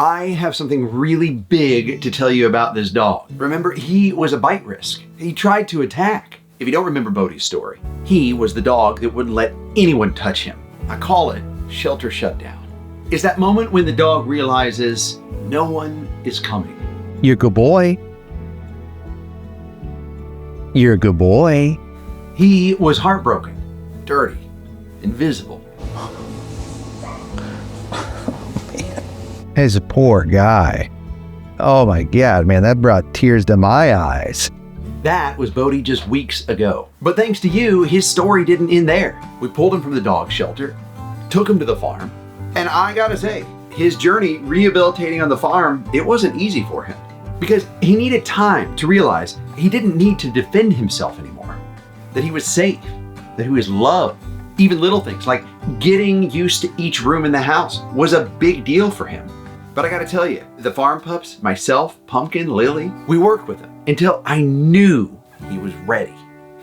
I have something really big to tell you about this dog. Remember, he was a bite risk. He tried to attack. If you don't remember Bodie's story, he was the dog that wouldn't let anyone touch him. I call it shelter shutdown. It's that moment when the dog realizes no one is coming. You're a good boy. You're a good boy. He was heartbroken, dirty, invisible. He's a poor guy. Oh my God, man, that brought tears to my eyes. That was Bodie just weeks ago. But thanks to you, his story didn't end there. We pulled him from the dog shelter, took him to the farm, and I gotta say, his journey rehabilitating on the farm, it wasn't easy for him because he needed time to realize he didn't need to defend himself anymore, that he was safe, that he was loved. Even little things like getting used to each room in the house was a big deal for him. But I gotta tell you, the farm pups, myself, Pumpkin, Lily, we worked with him until I knew he was ready.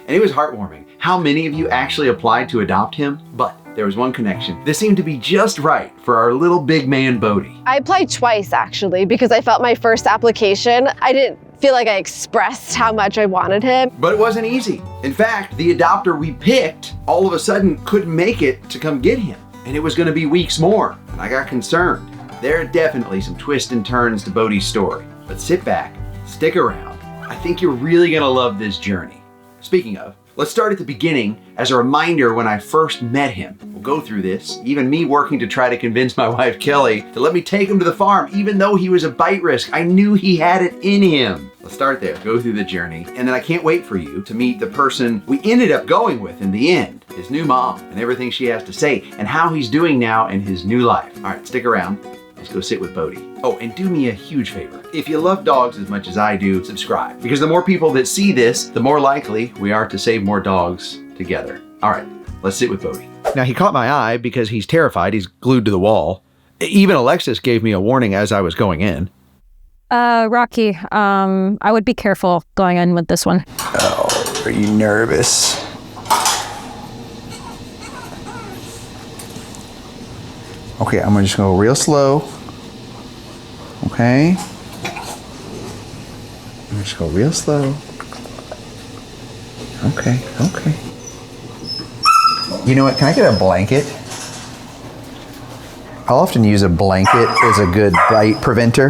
And it was heartwarming how many of you actually applied to adopt him, but there was one connection that seemed to be just right for our little big man, Bodie. I applied twice actually because I felt my first application, I didn't feel like I expressed how much I wanted him. But it wasn't easy. In fact, the adopter we picked all of a sudden couldn't make it to come get him. And it was gonna be weeks more, and I got concerned. There are definitely some twists and turns to Bodie's story, but sit back, stick around. I think you're really gonna love this journey. Speaking of, let's start at the beginning as a reminder when I first met him. We'll go through this, even me working to try to convince my wife Kelly to let me take him to the farm, even though he was a bite risk. I knew he had it in him. Let's start there, go through the journey, and then I can't wait for you to meet the person we ended up going with in the end, his new mom, and everything she has to say, and how he's doing now in his new life. All right, stick around. Let's go sit with Bodie. Oh, and do me a huge favor. If you love dogs as much as I do, subscribe. Because the more people that see this, the more likely we are to save more dogs together. All right, let's sit with Bodie. Now, he caught my eye because he's terrified. He's glued to the wall. Even Alexis gave me a warning as I was going in. Rocky, I would be careful going in with this one. Oh, are you nervous? Okay, I'm just gonna go real slow. Okay. I'm just go real slow. Okay. You know what, can I get a blanket? I'll often use a blanket as a good bite preventer.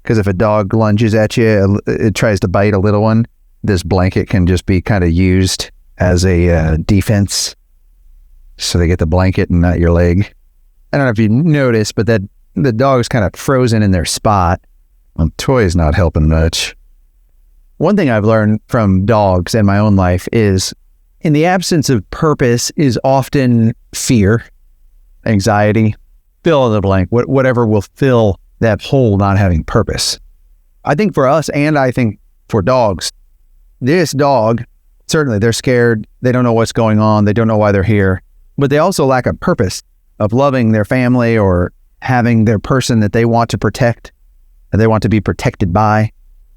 Because if a dog lunges at you, it tries to bite a little one, this blanket can just be kind of used as a defense. So they get the blanket and not your leg. I don't know if you noticed, but that the dog's kind of frozen in their spot. Well, toy's not helping much. One thing I've learned from dogs in my own life is in the absence of purpose is often fear, anxiety, fill in the blank, whatever will fill that hole not having purpose. I think for us, and I think for dogs, this dog, certainly they're scared. They don't know what's going on. They don't know why they're here. But they also lack a purpose of loving their family or having their person that they want to protect, that they want to be protected by.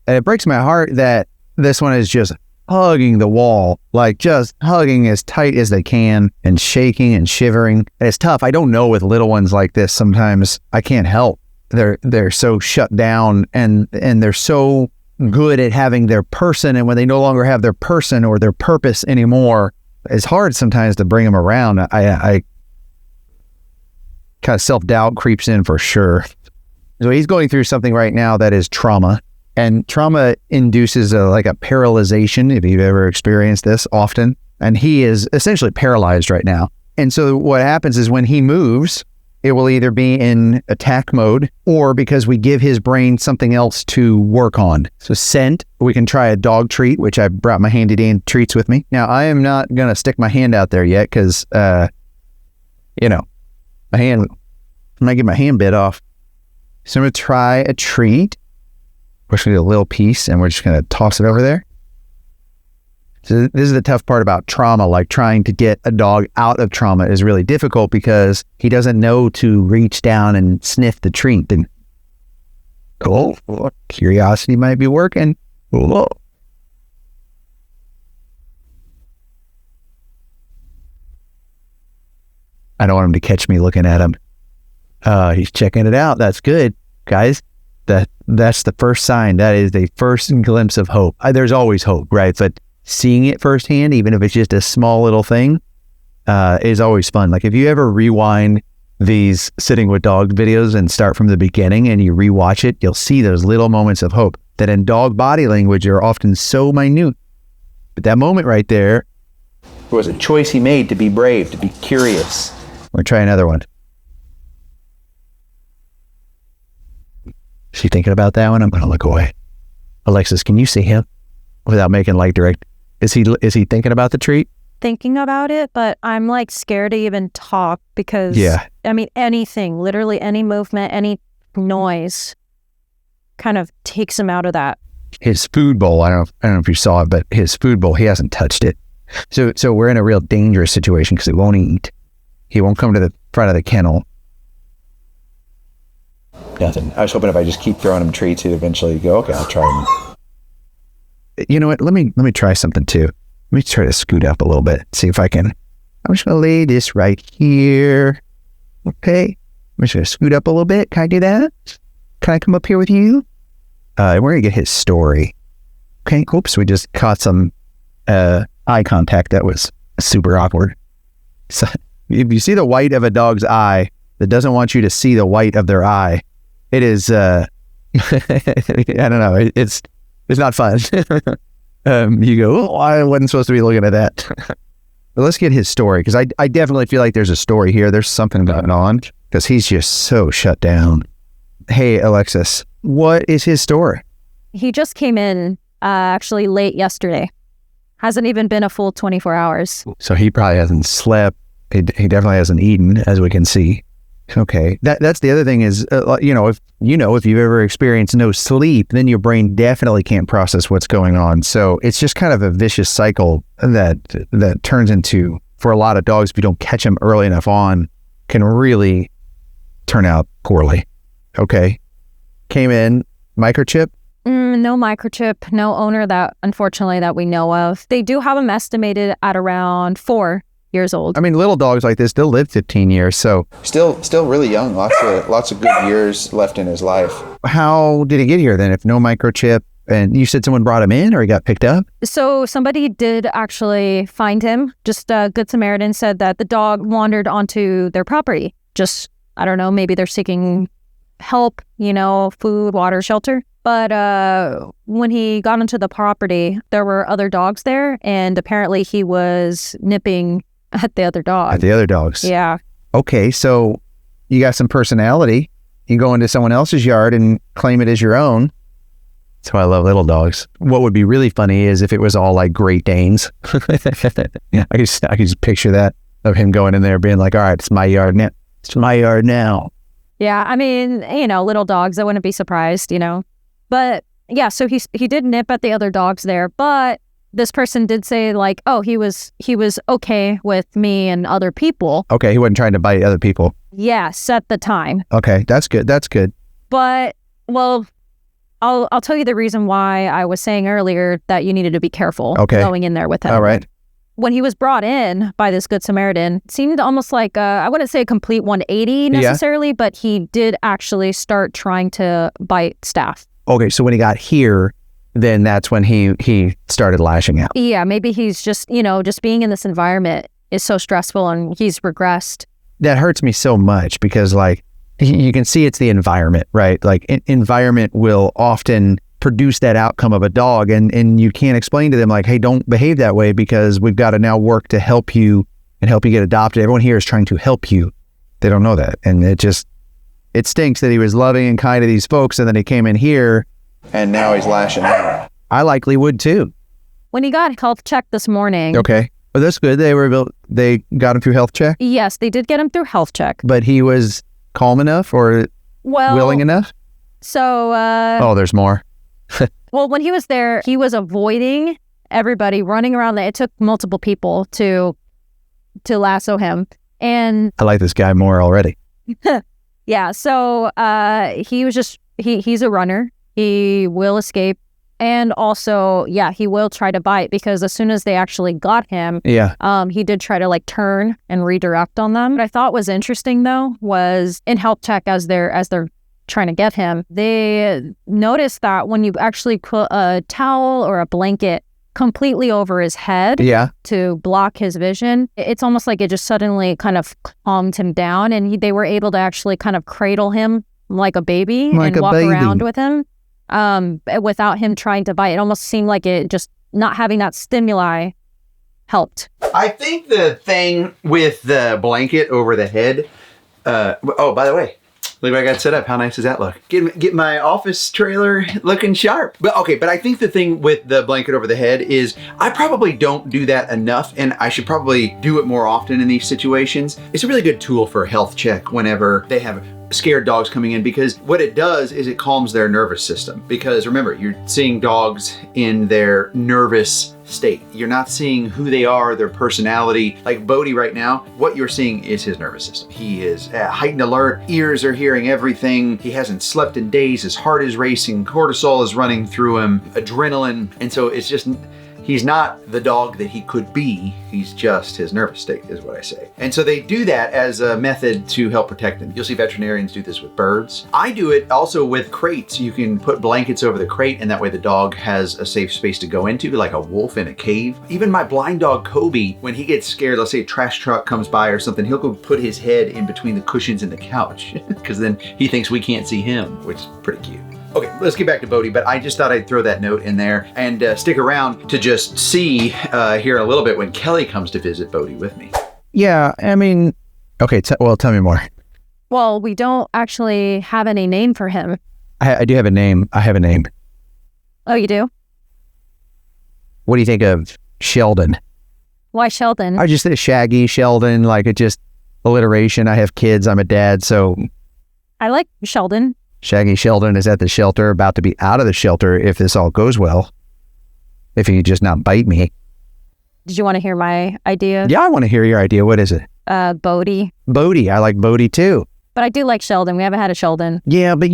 And it breaks my heart that this one is just hugging the wall, like just hugging as tight as they can and shaking and shivering. And it's tough. I don't know with little ones like this, sometimes I can't help. They're so shut down and they're so good at having their person, and when they no longer have their person or their purpose anymore, it's hard sometimes to bring them around. I kind of self-doubt creeps in for sure. So he's going through something right now that is trauma, and trauma induces like a paralyzation, if you've ever experienced this often, and he is essentially paralyzed right now. And so what happens is when he moves, it will either be in attack mode or because we give his brain something else to work on. So scent, we can try a dog treat, which I brought my handy dandy treats with me. Now, I am not going to stick my hand out there yet because, my hand, I might get my hand bit off. So I'm going to try a treat. We're just going to do a little piece and we're just going to toss it over there. So this is the tough part about trauma, like trying to get a dog out of trauma is really difficult because he doesn't know to reach down and sniff the treat. And curiosity might be working. I don't want him to catch me looking at him. He's checking it out. That's good, guys. That's the first sign. That is the first glimpse of hope. There's always hope, right? But seeing it firsthand, even if it's just a small little thing, is always fun. Like if you ever rewind these sitting with dog videos and start from the beginning and you rewatch it, you'll see those little moments of hope that in dog body language are often so minute. But that moment right there was a choice he made to be brave, to be curious. We'll try another one. Is she thinking about that one? I'm going to look away. Alexis, can you see him without making like direct? Is he thinking about the treat? Thinking about it, but I'm like scared to even talk because I mean anything, literally any movement, any noise kind of takes him out of that. His food bowl, I don't know if you saw it, but his food bowl, he hasn't touched it. So we're in a real dangerous situation because he won't eat. He won't come to the front of the kennel. Nothing. I was hoping if I just keep throwing him treats, he'd eventually go, okay, I'll try them. You know what? Let me try something too. Let me try to scoot up a little bit, see if I can. I'm just going to lay this right here. Okay. I'm just going to scoot up a little bit. Can I do that? Can I come up here with you? And we're going to get his story. Okay. Oops. We just caught some eye contact. That was super awkward. So if you see the white of a dog's eye that doesn't want you to see the white of their eye, it is, I don't know. It's not fun. You go, oh, I wasn't supposed to be looking at that. But let's get his story, because I definitely feel like there's a story here. There's something going on, because he's just so shut down. Hey, Alexis, what is his story? He just came in actually late yesterday. Hasn't even been a full 24 hours. So he probably hasn't slept. He definitely hasn't eaten, as we can see. Okay, that's the other thing is, if you've ever experienced no sleep, then your brain definitely can't process what's going on. So it's just kind of a vicious cycle that turns into, for a lot of dogs, if you don't catch them early enough on, can really turn out poorly. Okay, came in, microchip? No microchip, no owner unfortunately that we know of. They do have them estimated at around 4 years old. I mean, little dogs like this, they'll live 15 years, so still really young. Lots of good years left in his life. How did he get here then? If no microchip, and you said someone brought him in, or he got picked up? So somebody did actually find him. Just a Good Samaritan said that the dog wandered onto their property. Just, I don't know, maybe they're seeking help, food, water, shelter. But when he got onto the property, there were other dogs there, and apparently he was nipping at the other dog. At the other dogs? Yeah. Okay, so you got some personality. You go into someone else's yard and claim it as your own. That's why I love little dogs. What would be really funny is if it was all like Great Danes. I can just picture that, of him going in there being like, all right, it's my yard now. It's my yard now. Yeah, I mean, little dogs, I wouldn't be surprised, But yeah, so he did nip at the other dogs there, but this person did say like, oh, he was okay with me and other people. Okay, he wasn't trying to bite other people. Yes, at the time. Okay, that's good. But, well, I'll tell you the reason why I was saying earlier that you needed to be careful going in there with him. All right. When he was brought in by this Good Samaritan, it seemed almost like, I wouldn't say a complete 180 necessarily, but he did actually start trying to bite staff. Okay, so when he got here, then that's when he started lashing out. Yeah, maybe he's just, just being in this environment is so stressful and he's regressed. That hurts me so much because, like, you can see it's the environment, right? Like, environment will often produce that outcome of a dog, and you can't explain to them, like, hey, don't behave that way because we've got to now work to help you and help you get adopted. Everyone here is trying to help you. They don't know that. And it stinks that he was loving and kind to these folks, and then he came in here, and now he's lashing out. I likely would too. When he got health checked this morning. Okay. Well, that's good. They got him through health check? Yes, they did get him through health check. But he was calm enough or willing enough? So, oh, there's more. Well, when he was there, he was avoiding everybody, running around. It took multiple people to lasso him. And I like this guy more already. Yeah, so he was just, he's a runner. He will escape And also, yeah, he will try to bite because as soon as they actually got him, he did try to like turn and redirect on them. What I thought was interesting though was in help check as they're trying to get him, they noticed that when you actually put a towel or a blanket completely over his head to block his vision, it's almost like it just suddenly kind of calmed him down, and they were able to actually kind of cradle him like a baby and walk around with him without him trying to bite. It almost seemed like it just not having that stimuli helped. I think the thing with the blanket over the head, oh, by the way, look what I got set up. How nice does that look? Get my office trailer looking sharp. But I think the thing with the blanket over the head is I probably don't do that enough, and I should probably do it more often in these situations. It's a really good tool for a health check whenever they have scared dogs coming in, because what it does is it calms their nervous system. Because remember, you're seeing dogs in their nervous state. You're not seeing who they are, their personality. Like Bodie right now, what you're seeing is his nervous system. He is heightened alert, ears are hearing everything. He hasn't slept in days, his heart is racing, cortisol is running through him, adrenaline. And so it's just, he's not the dog that he could be, he's just his nervous state is what I say. And so they do that as a method to help protect them. You'll see veterinarians do this with birds. I do it also with crates. You can put blankets over the crate, and that way the dog has a safe space to go into, like a wolf in a cave. Even my blind dog, Kobe, when he gets scared, let's say a trash truck comes by or something, he'll go put his head in between the cushions in the couch because then he thinks we can't see him, which is pretty cute. Okay, let's get back to Bodie, but I just thought I'd throw that note in there and stick around to just see here in a little bit when Kelly comes to visit Bodie with me. Yeah, I mean, okay, tell me more. Well, we don't actually have any name for him. I do have a name. I have a name. Oh, you do? What do you think of Sheldon? Why Sheldon? I just said Shaggy, Sheldon, like it just alliteration. I have kids, I'm a dad, so. I like Sheldon. Shaggy Sheldon is at the shelter, about to be out of the shelter if this all goes well. If he just not bite me. Did you want to hear my idea? Yeah, I want to hear your idea. What is it? Bodie. Bodie. I like Bodie too. But I do like Sheldon. We haven't had a Sheldon. Yeah, but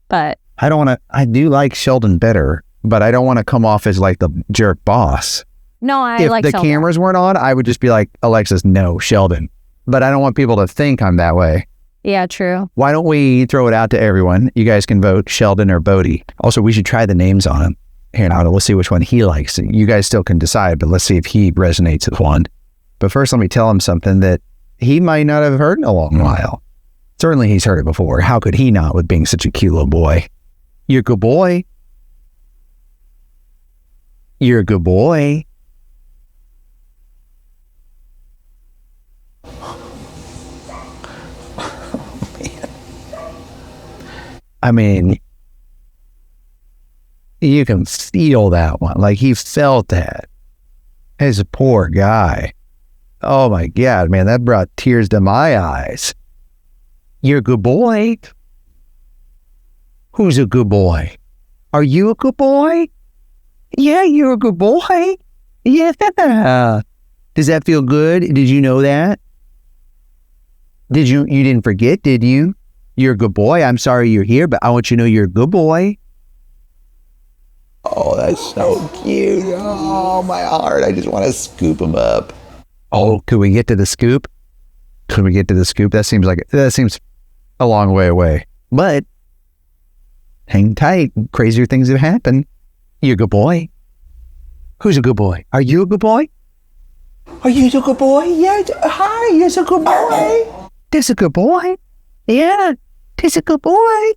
But I don't want to, I do like Sheldon better, but I don't want to come off as like the jerk boss. No, I if like the Sheldon. cameras weren't on, I would just be like, Alexis, no, Sheldon. But I don't want people to think I'm that way. Yeah, true. Why don't we throw it out to everyone? You guys can vote Sheldon or Bodie. Also, we should try the names on him. Here now, we'll see which one he likes. You guys still can decide, but let's see if he resonates with one. But first, let me tell him something that he might not have heard in a long while. Certainly, he's heard it before. How could he not, with being such a cute little boy? You're a good boy. You're a good boy. I mean, you can feel that one. Like he felt that. He's a poor guy. Oh my God, man, that brought tears to my eyes. You're a good boy. Who's a good boy? Are you a good boy? Yeah, you're a good boy. Yeah. Does that feel good? Did you know that? You didn't forget, did you? You're a good boy. I'm sorry you're here, but I want you to know you're a good boy. Oh, that's so cute. Oh, my heart. I just want to scoop him up. Oh, could we get to the scoop? Could we get to the scoop? That seems a long way away. But hang tight. Crazier things have happened. You're a good boy. Who's a good boy? Are you a good boy? Are you a good boy? Yeah. Hi, you're a good boy. This a good boy. Yeah. This a good boy.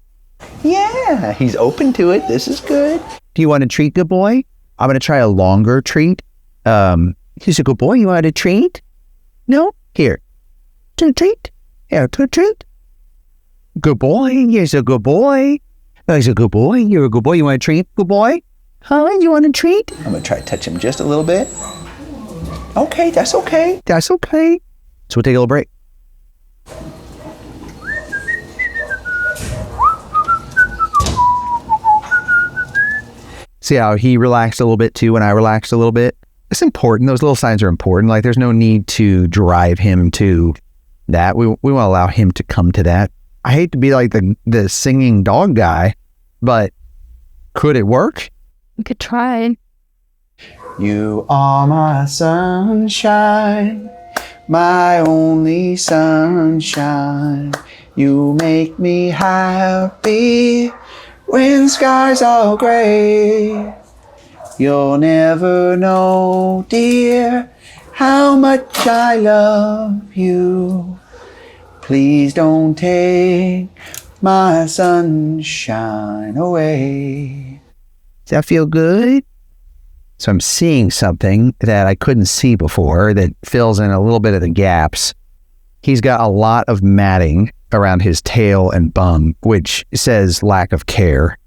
Yeah. He's open to it. This is good. Do you want a treat, good boy? I'm going to try a longer treat. He's a good boy. You want a treat? No? Here. To a treat. Here, to a treat. Good boy. Here's a good boy. He's a good boy. You're a good boy. You want a treat, good boy? Huh? You want a treat? I'm going to try to touch him just a little bit. Okay, that's okay. That's okay. So we'll take a little break. See how he relaxed a little bit too when I relaxed a little bit? It's important. Those little signs are important. Like there's no need to drive him to that. We want to allow him to come to that. I hate to be like the singing dog guy, but Could it work? We could try. You are my sunshine, my only sunshine. You make me happy when skies are gray. You'll never know, dear, how much I love you. Please don't take my sunshine away. Does that feel good? So I'm seeing something that I couldn't see before that fills in a little bit of the gaps. He's got a lot of matting around his tail and bum, which says lack of care.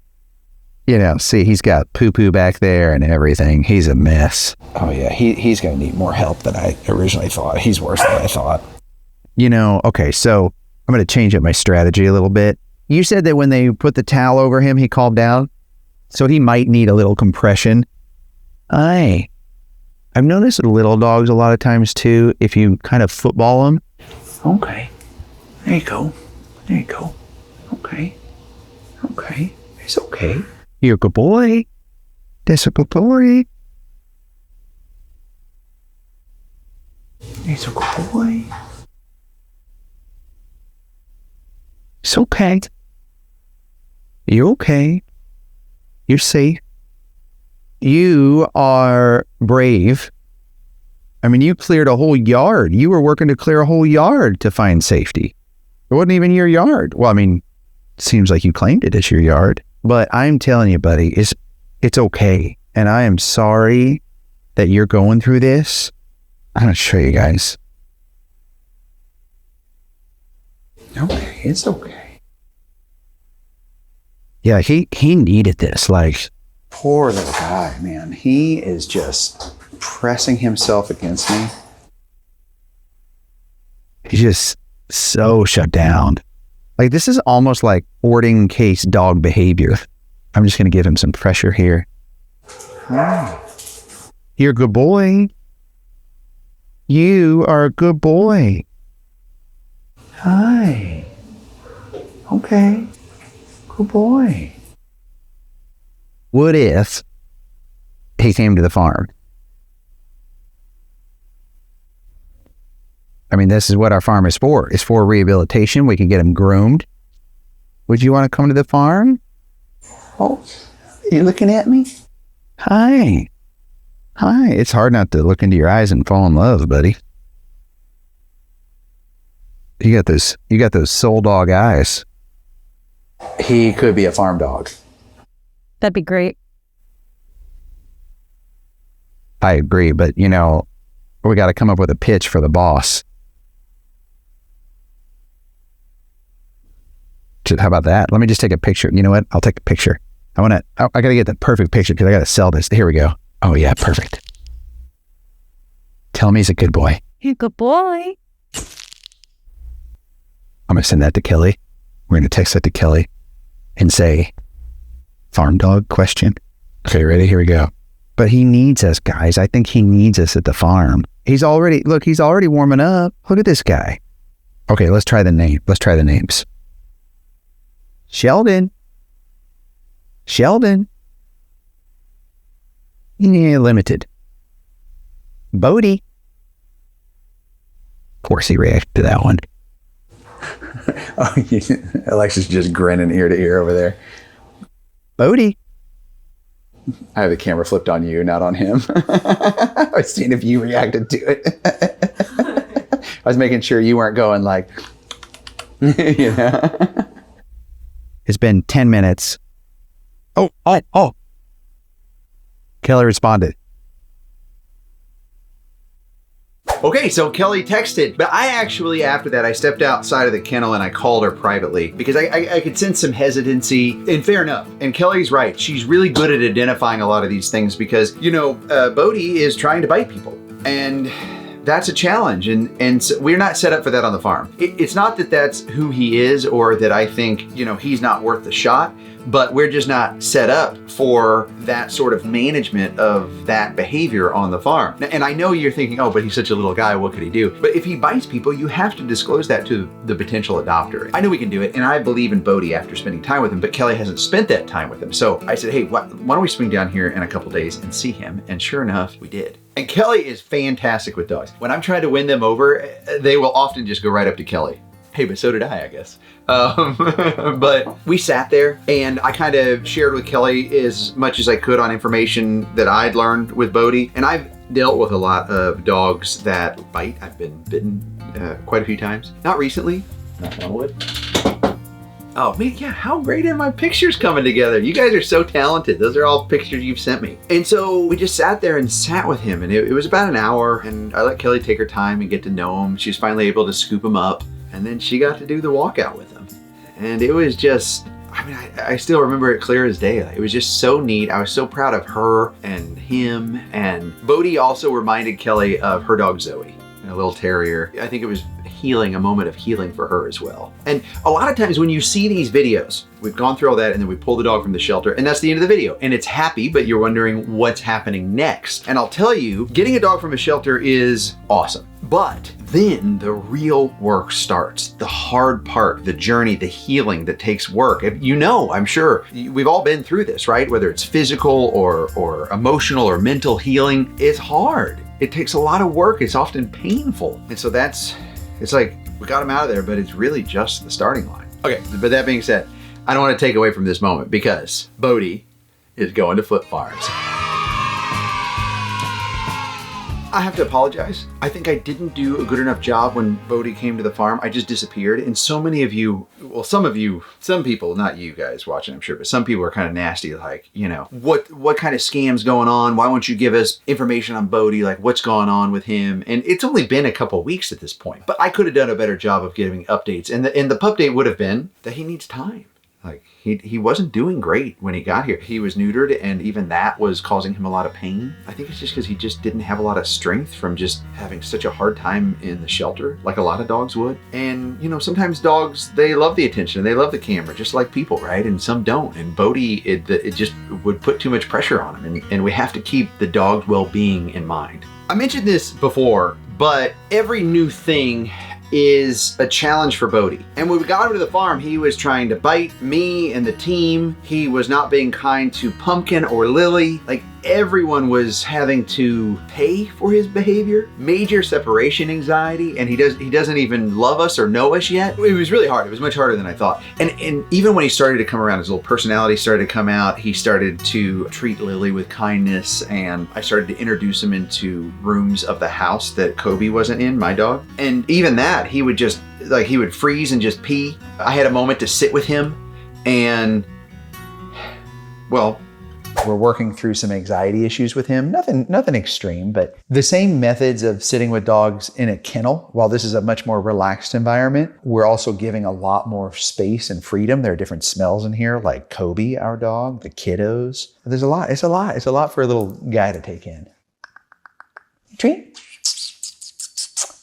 You know, see, he's got poo-poo back there and everything. He's a mess. Oh yeah, he's going to need more help than I originally thought. He's worse than I thought. You know, okay, so I'm going to change up my strategy a little bit. You said that when they put the towel over him, he calmed down. So he might need a little compression. I've noticed little dogs a lot of times too, if you kind of football them. Okay. There you go. There you go. Okay. Okay. It's okay. You're a good boy. That's a good boy. It's a good boy. It's okay. You're okay. You're safe. You are brave. I mean, you cleared a whole yard. You were working to clear a whole yard to find safety. It wasn't even your yard. Well, I mean, it seems like you claimed it as your yard. But I'm telling you, buddy, it's okay. And I am sorry that you're going through this. I'm going to show you guys. Okay, it's okay. Yeah, he needed this. Like, poor little guy, man. He is just pressing himself against me. He's just so shut down. Like, this is almost like boarding case dog behavior. I'm just going to give him some pressure here. Hi. You're a good boy. You are a good boy. Hi. Okay. Good boy. What if he came to the farm? I mean, this is what our farm is for. It's for rehabilitation. We can get him groomed. Would you want to come to the farm? Oh, you looking at me? Hi. Hi. It's hard not to look into your eyes and fall in love, buddy. You got those soul dog eyes. He could be a farm dog. That'd be great. I agree, but you know, we got to come up with a pitch for the boss. How about that? Let me just take a picture. You know what? I'll take a picture. I got to get the perfect picture because I got to sell this. Here we go. Oh yeah, perfect. Tell him he's a good boy. You're a good boy. I'm going to send that to Kelly. We're going to text that to Kelly and say, farm dog question. Okay, ready? Here we go. But he needs us, guys. I think he needs us at the farm. He's already warming up. Look at this guy. Okay, let's try the name. Let's try the names. Sheldon. Yeah, limited. Bodie. Of course he reacted to that one. Oh, Alexa's just grinning ear to ear over there. Bodie. I have the camera flipped on you, not on him. I was seeing if you reacted to it. I was making sure you weren't going like, you know. It's been 10 minutes. Oh. Kelly responded. Okay, so Kelly texted, but I actually, after that, I stepped outside of the kennel and I called her privately because I could sense some hesitancy, and fair enough. And Kelly's right. She's really good at identifying a lot of these things because, you know, Bodie is trying to bite people. And that's a challenge. And so we're not set up for that on the farm. It's not that that's who he is or that I think, he's not worth the shot, but we're just not set up for that sort of management of that behavior on the farm. And I know you're thinking, oh, but he's such a little guy, what could he do? But if he bites people, you have to disclose that to the potential adopter. I know we can do it, and I believe in Bodie after spending time with him, but Kelly hasn't spent that time with him. So I said, hey, why don't we swing down here in a couple days and see him? And sure enough, we did. And Kelly is fantastic with dogs. When I'm trying to win them over, they will often just go right up to Kelly. Hey, but so did I guess. But we sat there and I kind of shared with Kelly as much as I could on information that I'd learned with Bodie. And I've dealt with a lot of dogs that bite. I've been bitten quite a few times. Not recently, knock on wood. Oh man, yeah, how great are my pictures coming together? You guys are so talented. Those are all pictures you've sent me. And so we just sat there and sat with him, and it was about an hour, and I let Kelly take her time and get to know him. She was finally able to scoop him up, and then she got to do the walkout with him. And it was just, I still remember it clear as day. It was just so neat. I was so proud of her and him. And Bodie also reminded Kelly of her dog Zoe, a little terrier. I think it was a moment of healing for her as well. And a lot of times when you see these videos, we've gone through all that and then we pull the dog from the shelter and that's the end of the video. And it's happy, but you're wondering what's happening next. And I'll tell you, getting a dog from a shelter is awesome. But then the real work starts. The hard part, the journey, the healing that takes work. I'm sure we've all been through this, right? Whether it's physical or emotional or mental healing, it's hard. It takes a lot of work. It's often painful. And so it's like, we got him out of there, but it's really just the starting line. Okay, but that being said, I don't want to take away from this moment because Bodie is going to Flip Farms. I have to apologize. I think I didn't do a good enough job when Bodie came to the farm. I just disappeared. And so many of you, well, some people, not you guys watching, I'm sure, but some people are kind of nasty, like, what kind of scam's going on? Why won't you give us information on Bodie? Like, what's going on with him? And it's only been a couple weeks at this point, but I could have done a better job of giving updates. And the Pupdate would have been that he needs time. Like, he wasn't doing great when he got here. He was neutered, and even that was causing him a lot of pain. I think it's just because he just didn't have a lot of strength from just having such a hard time in the shelter, like a lot of dogs would. And, sometimes dogs, they love the attention, they love the camera, just like people, right? And some don't. And Bodie, it just would put too much pressure on him. And we have to keep the dog's well-being in mind. I mentioned this before, but every new thing is a challenge for Bodie. And when we got him to the farm, he was trying to bite me and the team. He was not being kind to Pumpkin or Lily. Like, everyone was having to pay for his behavior. Major separation anxiety, and he doesn't even love us or know us yet. It was really hard. It was much harder than I thought. And even when he started to come around, his little personality started to come out. He started to treat Lily with kindness, and I started to introduce him into rooms of the house that Kobe wasn't in, my dog. And even that, he would freeze and just pee. I had a moment to sit with him, and well, we're working through some anxiety issues with him. Nothing extreme, but the same methods of sitting with dogs in a kennel, while this is a much more relaxed environment, we're also giving a lot more space and freedom. There are different smells in here, like Kobe, our dog, the kiddos. There's a lot. It's a lot for a little guy to take in. Treat.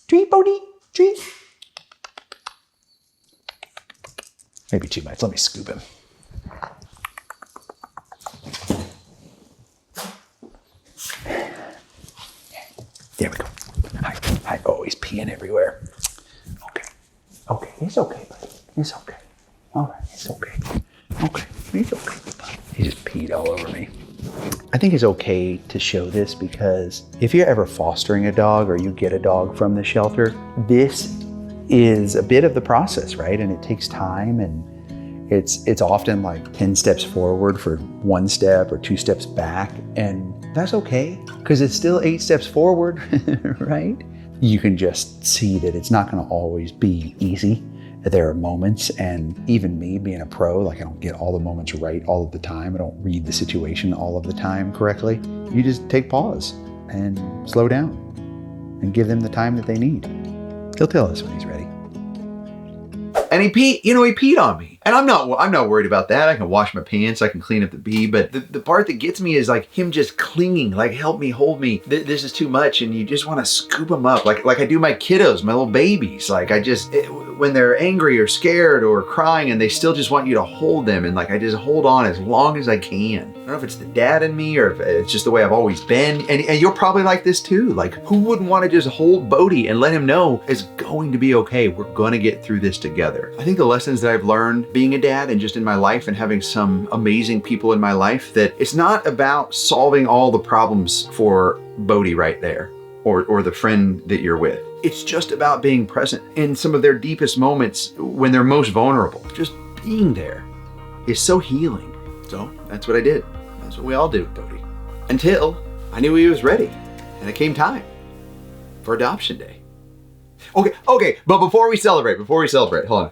Treat, Bodie. Treat. Maybe too much. Let me scoop him. There we go. Hi. Oh, he's peeing everywhere. Okay. It's okay, buddy. It's okay. All right, it's okay. Okay, it's okay. He just peed all over me. I think it's okay to show this because if you're ever fostering a dog or you get a dog from the shelter, this is a bit of the process, right? And it takes time, and it's often like 10 steps forward for 1 step or 2 steps back. And that's okay, because it's still 8 steps forward, right? You can just see that it's not going to always be easy. There are moments, and even me being a pro, like I don't get all the moments right all of the time. I don't read the situation all of the time correctly. You just take pause and slow down and give them the time that they need. He'll tell us when he's ready. And he peed on me. And I'm not worried about that. I can wash my pants, I can clean up the pee, but the part that gets me is like him just clinging, like help me, hold me. This is too much, and you just want to scoop them up, like I do my kiddos, my little babies. Like when they're angry or scared or crying, and they still just want you to hold them, and like I just hold on as long as I can. I don't know if it's the dad in me or if it's just the way I've always been. And you're probably like this too. Like who wouldn't want to just hold Bodie and let him know it's going to be okay. We're going to get through this together. I think the lessons that I've learned being a dad and just in my life and having some amazing people in my life, that it's not about solving all the problems for Bodie right there or the friend that you're with. It's just about being present in some of their deepest moments when they're most vulnerable. Just being there is so healing. So that's what I did. That's what we all do with Bodie. Until I knew he was ready and it came time for adoption day. Okay, but before we celebrate, hold on.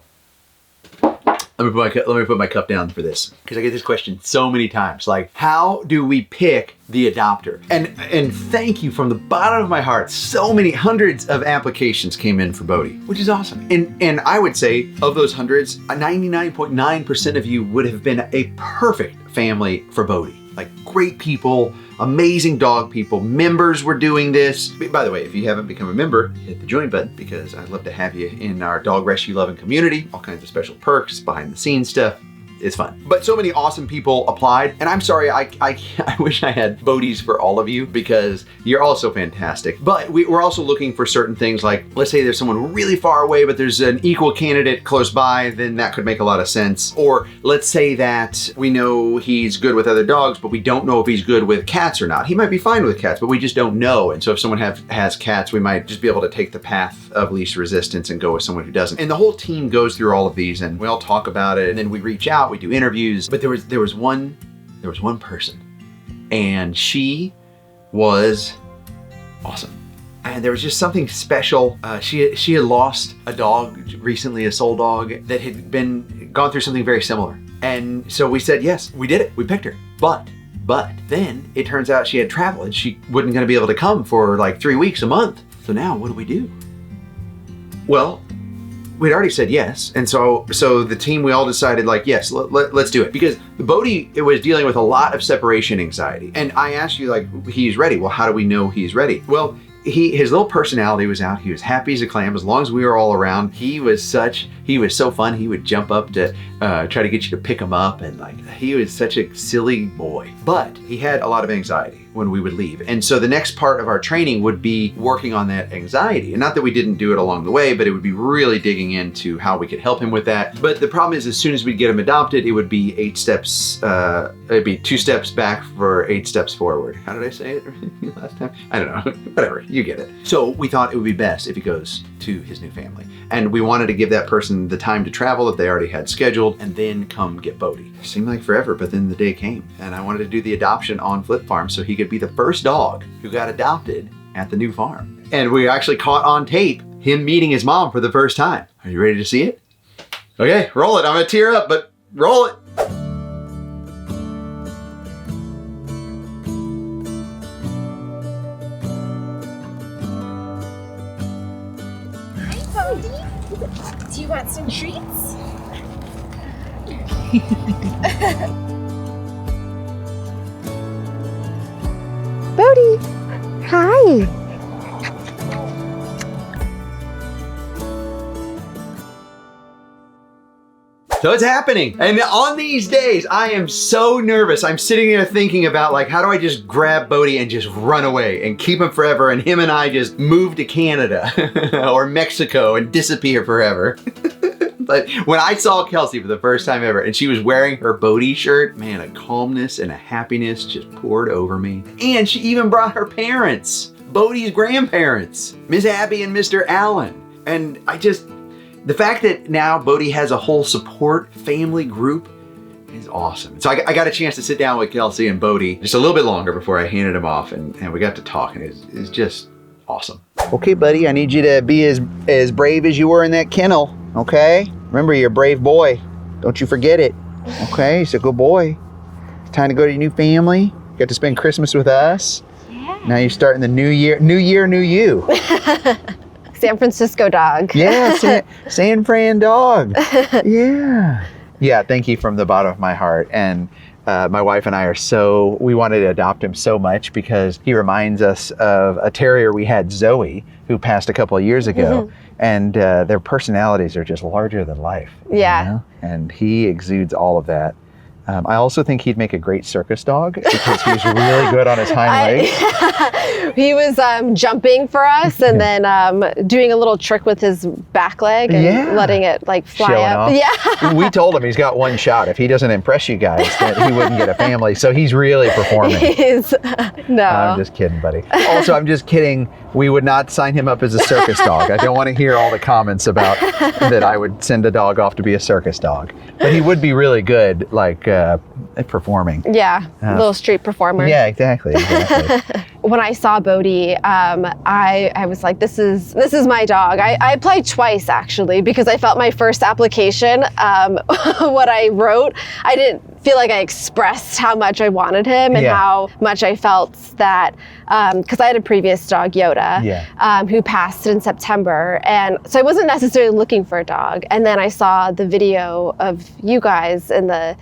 Let me put my cup down for this, because I get this question so many times. Like, how do we pick the adopter? And thank you from the bottom of my heart. So many hundreds of applications came in for Bodie, which is awesome. And I would say of those hundreds, 99.9% of you would have been a perfect family for Bodie. Like great people, amazing dog people, members were doing this. By the way, if you haven't become a member, hit the join button, because I'd love to have you in our dog rescue loving community. All kinds of special perks, behind the scenes stuff. It's fun. But so many awesome people applied, and I'm sorry, I wish I had Bodies for all of you, because you're all so fantastic. But we're also looking for certain things, like let's say there's someone really far away, but there's an equal candidate close by, then that could make a lot of sense. Or let's say that we know he's good with other dogs, but we don't know if he's good with cats or not. He might be fine with cats, but we just don't know. And so if someone has cats, we might just be able to take the path of least resistance and go with someone who doesn't. And the whole team goes through all of these, and we all talk about it, and then we reach out, we do interviews. But there was one person, and she was awesome. And there was just something special. She had lost a dog recently, a soul dog that had gone through something very similar. And so we said, yes, we did it. We picked her. But then it turns out she had travel, and she wasn't going to be able to come for like 3 weeks, a month. So now what do? Well, we'd already said yes. And so the team, we all decided like, yes, let's do it. Because Bodie was dealing with a lot of separation anxiety. And I asked you like, he's ready. Well, how do we know he's ready? Well, his little personality was out. He was happy as a clam as long as we were all around. He was so fun. He would jump up to try to get you to pick him up, and like he was such a silly boy. But he had a lot of anxiety when we would leave. And so the next part of our training would be working on that anxiety. And not that we didn't do it along the way, but it would be really digging into how we could help him with that. But the problem is, as soon as we get him adopted, it would be 8 steps, it'd be 2 steps back for 8 steps forward. How did I say it last time? I don't know, whatever, you get it. So we thought it would be best if he goes to his new family. And we wanted to give that person the time to travel that they already had scheduled, and then come get Bodie. It seemed like forever, but then the day came, and I wanted to do the adoption on Flip Farm so he could be the first dog who got adopted at the new farm. And we actually caught on tape him meeting his mom for the first time. Are you ready to see it? Okay, roll it. I'm gonna tear up, but roll it. Bodie, do you want some treats? Bodie, hi. So it's happening. And on these days, I am so nervous. I'm sitting there thinking about like, how do I just grab Bodie and just run away and keep him forever, and him and I just move to Canada or Mexico and disappear forever. But when I saw Kelsey for the first time ever, and she was wearing her Bodie shirt, man, a calmness and a happiness just poured over me. And she even brought her parents, Bodie's grandparents, Miss Abby and Mr. Allen. And the fact that now Bodie has a whole support family group is awesome. So I got a chance to sit down with Kelsey and Bodie just a little bit longer before I handed him off, and we got to talk, and it's just awesome. Okay, buddy, I need you to be as brave as you were in that kennel, okay? Remember, you're a brave boy. Don't you forget it, okay? He's a good boy. It's time to go to your new family. You got to spend Christmas with us. Yeah. Now you're starting the new year, new you. San Francisco dog. Yeah, San Fran dog. Yeah. Yeah, thank you from the bottom of my heart. And my wife and I we wanted to adopt him so much because he reminds us of a terrier we had, Zoe, who passed a couple of years ago. And their personalities are just larger than life. Yeah. You know? And he exudes all of that. I also think he'd make a great circus dog because he's really good on his hind legs. He was jumping for us and then doing a little trick with his back leg and letting it like fly Showing up. off. Yeah. We told him he's got one shot. If he doesn't impress you guys, that he wouldn't get a family. So he's really performing. No. I'm just kidding, buddy. Also, I'm just kidding. We would not sign him up as a circus dog. I don't want to hear all the comments about that I would send a dog off to be a circus dog. But he would be really good, like at performing. Yeah, little street performer. Yeah, exactly. When I saw Bodie, I was like, this is my dog. I applied twice actually because I felt my first application, what I wrote, I didn't feel like I expressed how much I wanted him and how much I felt that, because I had a previous dog, Yoda, who passed in September. And so I wasn't necessarily looking for a dog. And then I saw the video of you guys in the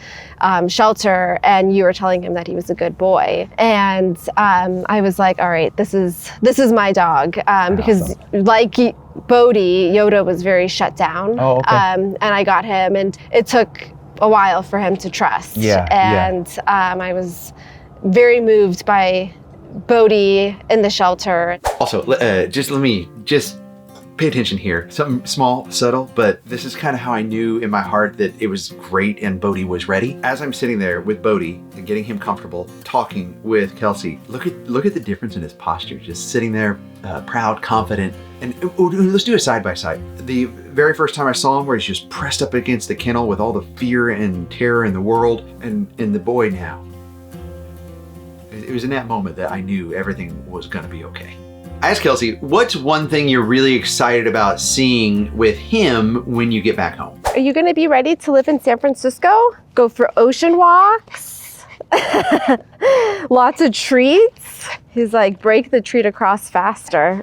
shelter and you were telling him that he was a good boy. And I was like, all right, this is my dog. Because like Bodie, Yoda was very shut down. Oh, okay. And I got him and it took a while for him to trust. I was very moved by Bodie in the shelter. Also, let me pay attention here. Something small, subtle, but this is kind of how I knew in my heart that it was great and Bodie was ready. As I'm sitting there with Bodie and getting him comfortable, talking with Kelsey, look at the difference in his posture. Just sitting there, proud, confident. And let's do a side by side. The very first time I saw him, where he's just pressed up against the kennel with all the fear and terror in the world, and the boy now. It was in that moment that I knew everything was gonna be okay. I asked Kelsey, what's one thing you're really excited about seeing with him when you get back home? Are you going to be ready to live in San Francisco? Go for ocean walks? Lots of treats? He's like, break the treat across faster.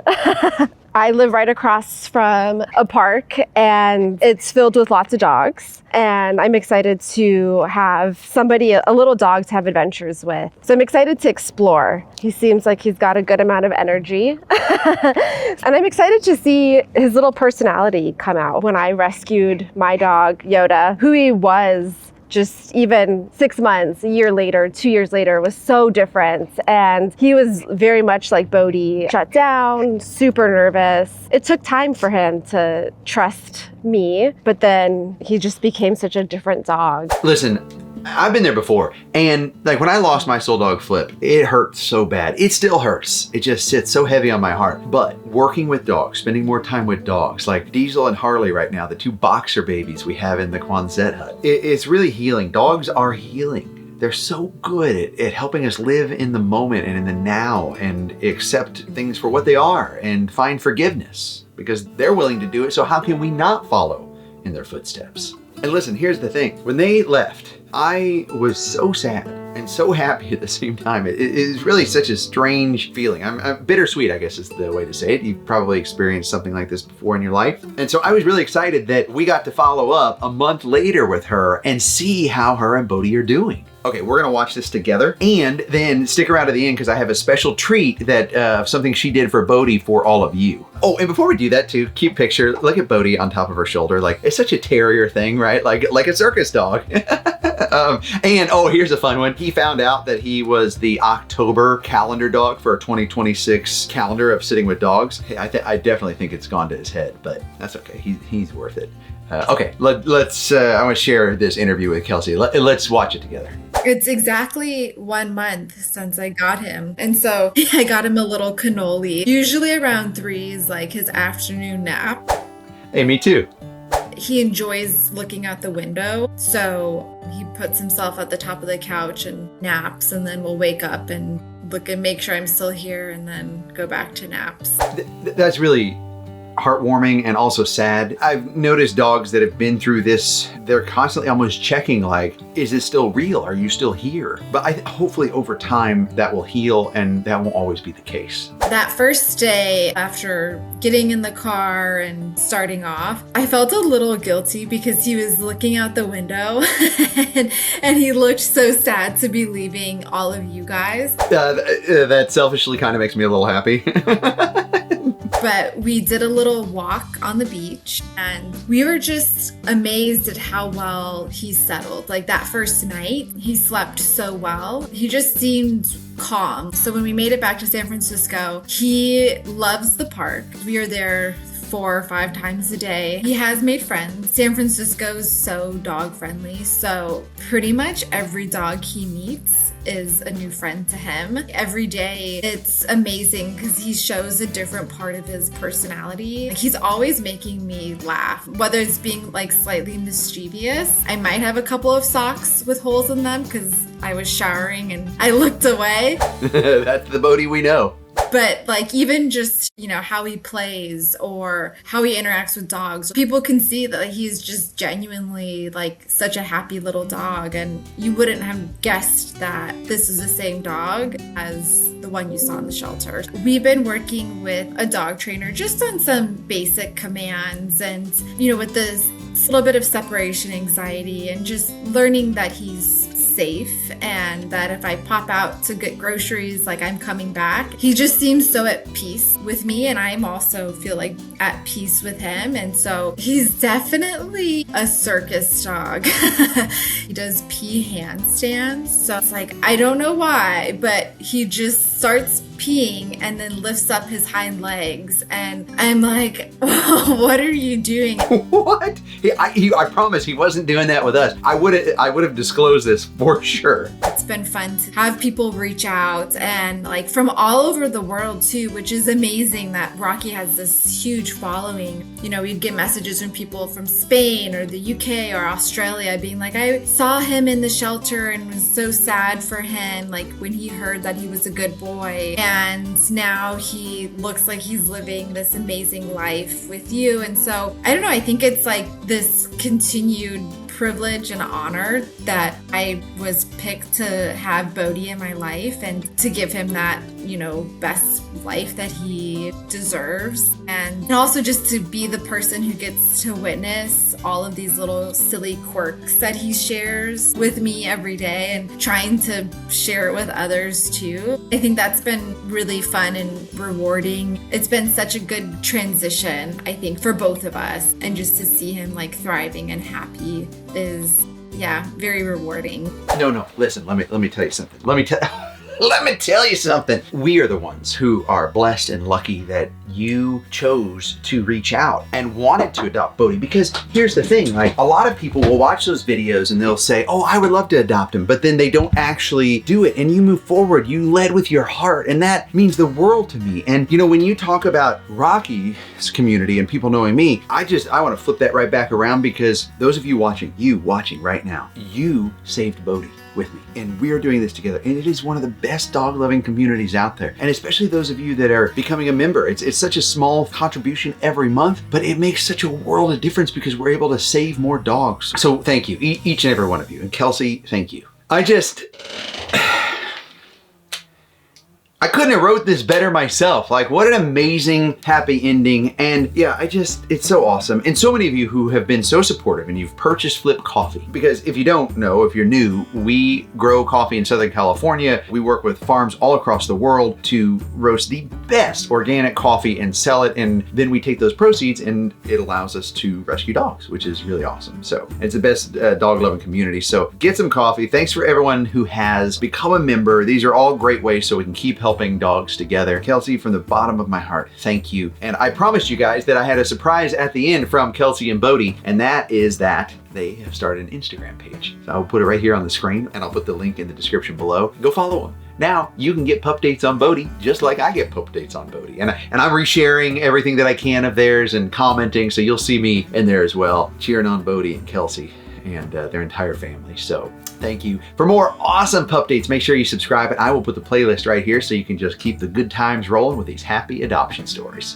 I live right across from a park and it's filled with lots of dogs. And I'm excited to have somebody, a little dog to have adventures with. So I'm excited to explore. He seems like he's got a good amount of energy. And I'm excited to see his little personality come out. When I rescued my dog, Yoda, who he was just even 6 months, a year later, 2 years later, was so different. And he was very much like Bodie, shut down, super nervous. It took time for him to trust me, but then he just became such a different dog. Listen, I've been there before, and like when I lost my soul dog Flip, it hurt so bad. It still hurts. It just sits so heavy on my heart. But working with dogs, spending more time with dogs, like Diesel and Harley right now, the 2 boxer babies we have in the Quonset hut, it's really healing. Dogs are healing. They're so good at helping us live in the moment and in the now and accept things for what they are and find forgiveness because they're willing to do it. So how can we not follow in their footsteps? And listen, here's the thing. When they left, I was so sad and so happy at the same time. It is really such a strange feeling. I'm bittersweet, I guess is the way to say it. You've probably experienced something like this before in your life. And so I was really excited that we got to follow up a month later with her and see how her and Bodie are doing. Okay, we're gonna watch this together and then stick around to the end because I have a special treat that something she did for Bodie for all of you. Oh, and before we do that too, cute picture, look at Bodie on top of her shoulder. Like, it's such a terrier thing, right? Like a circus dog. And oh, here's a fun one. He found out that he was the October calendar dog for a 2026 calendar of sitting with dogs. I definitely think it's gone to his head, but that's okay. He's worth it. Okay, let's. I want to share this interview with Kelsey. Let's watch it together. It's exactly 1 month since I got him. And so I got him a little cannoli. Usually around 3 is like his afternoon nap. Hey, me too. He enjoys looking out the window. So he puts himself at the top of the couch and naps, and then we'll wake up and look and make sure I'm still here and then go back to naps. That's really heartwarming and also sad. I've noticed dogs that have been through this, they're constantly almost checking like, is it still real? Are you still here? But hopefully over time that will heal, and that won't always be the case. That first day after getting in the car and starting off, I felt a little guilty because he was looking out the window and he looked so sad to be leaving all of you guys. That selfishly kind of makes me a little happy. But we did a little walk on the beach and we were just amazed at how well he settled. Like that first night, he slept so well. He just seemed calm. So when we made it back to San Francisco, he loves the park. We are there 4 or 5 times a day. He has made friends. San Francisco's so dog friendly, so pretty much every dog he meets is a new friend to him. Every day it's amazing because he shows a different part of his personality. He's always making me laugh, whether it's being like slightly mischievous. I might have a couple of socks with holes in them because I was showering and I looked away. That's the Bodie we know. But like even just, you know, how he plays or how he interacts with dogs, people can see that he's just genuinely like such a happy little dog. And you wouldn't have guessed that this is the same dog as the one you saw in the shelter. We've been working with a dog trainer just on some basic commands and, you know, with this little bit of separation anxiety and just learning that he's safe and that if I pop out to get groceries, like I'm coming back. He just seems so at peace with me and I'm also feel like at peace with him. And so he's definitely a circus dog. He does pee handstands. So it's like, I don't know why, but he just starts peeing and then lifts up his hind legs and I'm like, oh, what are you doing? What? I promise he wasn't doing that with us. I would have disclosed this for sure. It's been fun to have people reach out and like from all over the world too, which is amazing that Rocky has this huge following. You know, we'd get messages from people from Spain or the UK or Australia being like, I saw him in the shelter and was so sad for him, like when he heard that he was a good boy. And now he looks like he's living this amazing life with you. And so, I don't know, I think it's like this continued privilege and honor that I was picked to have Bodie in my life and to give him that, you know, best life that he deserves. And also just to be the person who gets to witness all of these little silly quirks that he shares with me every day and trying to share it with others too. I think that's been really fun and rewarding. It's been such a good transition, I think, for both of us. And just to see him like thriving and happy is, yeah, very rewarding. No, listen, let me tell you something. Let me tell you something. We are the ones who are blessed and lucky that you chose to reach out and wanted to adopt Bodie. Because here's the thing, like a lot of people will watch those videos and they'll say, oh, I would love to adopt him, but then they don't actually do it. And you move forward, you led with your heart, and that means the world to me. And you know, when you talk about Rocky's community and people knowing me, I want to flip that right back around because those of you watching right now, you saved Bodie with me. And we are doing this together. And it is one of the best dog loving communities out there. And especially those of you that are becoming a member. It's such a small contribution every month, but it makes such a world of difference because we're able to save more dogs. So thank you, each and every one of you. And Kelsey, thank you. I couldn't have wrote this better myself. Like, what an amazing, happy ending. And yeah, it's so awesome. And so many of you who have been so supportive and you've purchased Flip Coffee. Because if you don't know, if you're new, we grow coffee in Southern California. We work with farms all across the world to roast the best organic coffee and sell it. And then we take those proceeds and it allows us to rescue dogs, which is really awesome. So it's the best dog loving community. So get some coffee. Thanks for everyone who has become a member. These are all great ways so we can keep helping dogs together. Kelsey, from the bottom of my heart, thank you. And I promised you guys that I had a surprise at the end from Kelsey and Bodie, and that is that they have started an Instagram page. So I'll put it right here on the screen and I'll put the link in the description below. Go follow them. Now you can get Pupdates on Bodie just like I get Pupdates on Bodie. And I'm resharing everything that I can of theirs and commenting, so you'll see me in there as well, cheering on Bodie and Kelsey and their entire family. So thank you. For more awesome Pupdates, make sure you subscribe, and I will put the playlist right here so you can just keep the good times rolling with these happy adoption stories.